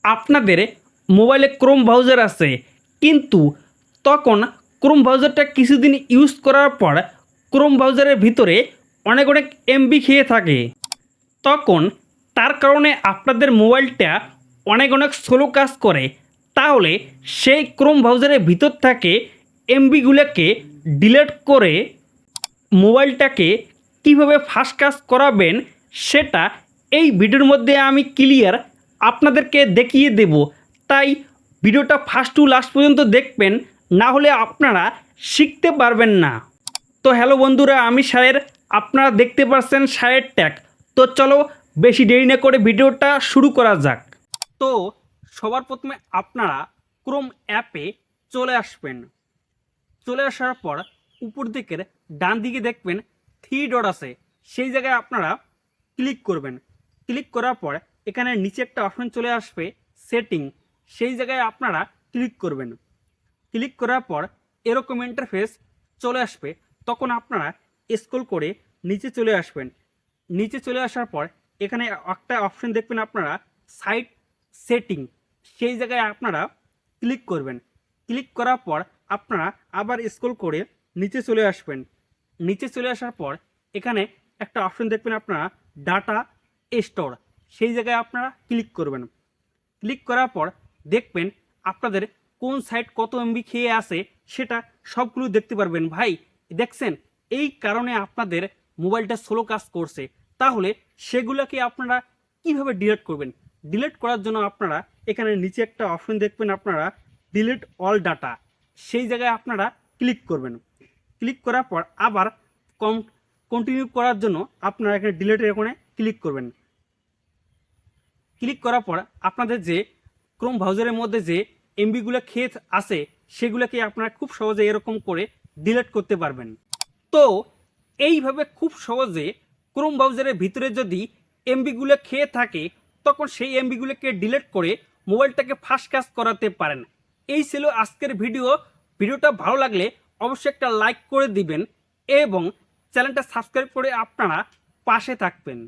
আপনাদের মোবাইলে Chrome browser আছে, কিন্তু তখন ক্রোম ব্রাউজারটা কিছুদিন ইউজ করার পর ক্রোম ব্রাউজারের ভিতরে অনেক অনেক এমবি খেয়ে থাকে। তখন তার কারণে আপনাদের মোবাইলটা অনেক অনেক স্লো কাজ করে। তাহলে সেই ক্রোম ব্রাউজারের ভিতর থেকে এমবিগুলোকে ডিলিট করে মোবাইলটাকে কিভাবে ফাস্ট কাজ করাবেন সেটা এই ভিডিওর মধ্যে আমি ক্লিয়ার আপনাদেরকে দেখিয়ে দেব। তাই ভিডিওটা ফার্স্ট টু লাস্ট পর্যন্ত দেখবেন, না হলে আপনারা শিখতে পারবেন না। তো হ্যালো বন্ধুরা, আমি সায়ের, আপনারা দেখতে পাচ্ছেন সায়ের ট্যাগ। তো চলো বেশি দেরি না করে ভিডিওটা শুরু করা যাক। তো সবার প্রথমে আপনারা ক্রোম অ্যাপে চলে আসবেন। চলে আসার পর উপর দিকের ডান দিকে দেখবেন থ্রি ডট আছে, সেই জায়গায় আপনারা ক্লিক করবেন। ক্লিক করার পর এখানে নিচে একটা অপশন চলে আসবে সেটিং, সেই জায়গায় আপনারা ক্লিক করবেন। ক্লিক করার পর এরকম ইন্টারফেস চলে আসবে। তখন আপনারা স্ক্রল করে নিচে চলে আসবেন। নিচে চলে আসার পর এখানে একটা অপশন দেখবেন আপনারা সাইট সেটিং, সেই জায়গায় আপনারা ক্লিক করবেন। ক্লিক করার পর আপনারা আবার স্ক্রল করে নিচে চলে আসবেন। নিচে চলে আসার পর এখানে একটা অপশন দেখবেন আপনারা ডাটা স্টোর, সেই জায়গায় আপনারা ক্লিক করবেন। ক্লিক করার পর দেখবেন আপনাদের কোন সাইট কত এমবি খেয়ে আছে সেটা সবগুলো দেখতে পারবেন। ভাই দেখছেন, এই কারণে আপনাদের মোবাইলটা স্লো কাজ করছে। তাহলে সেগুলোকে আপনারা কিভাবে ডিলিট করবেন? ডিলিট করার জন্য আপনারা এখানে নিচে একটা অপশন দেখবেন আপনারা ডিলিট অল ডাটা, সেই জায়গায় আপনারা ক্লিক করবেন। ক্লিক করার পর আবার কন্টিনিউ করার জন্য আপনারা এখানে ডিলিটের এখানে ক্লিক করবেন। ক্লিক করার পর আপনাদের যে ক্রোম ব্রাউজারের মধ্যে যে এমবিগুলো খেয়ে আছে সেগুলোকে আপনারা খুব সহজে এরকম করে ডিলিট করতে পারবেন। তো এইভাবে খুব সহজে ক্রোম ব্রাউজারের ভিতরে যদি এমবিগুলো খেয়ে থাকে তখন সেই এমবিগুলোকে ডিলিট করে মোবাইলটাকে ফাস্ট কাজ করাতে পারেন। এই ছিল আজকের ভিডিওটা ভালো লাগলে অবশ্যই একটা লাইক করে দিবেন এবং চ্যানেলটা সাবস্ক্রাইব করে আপনারা পাশে থাকবেন।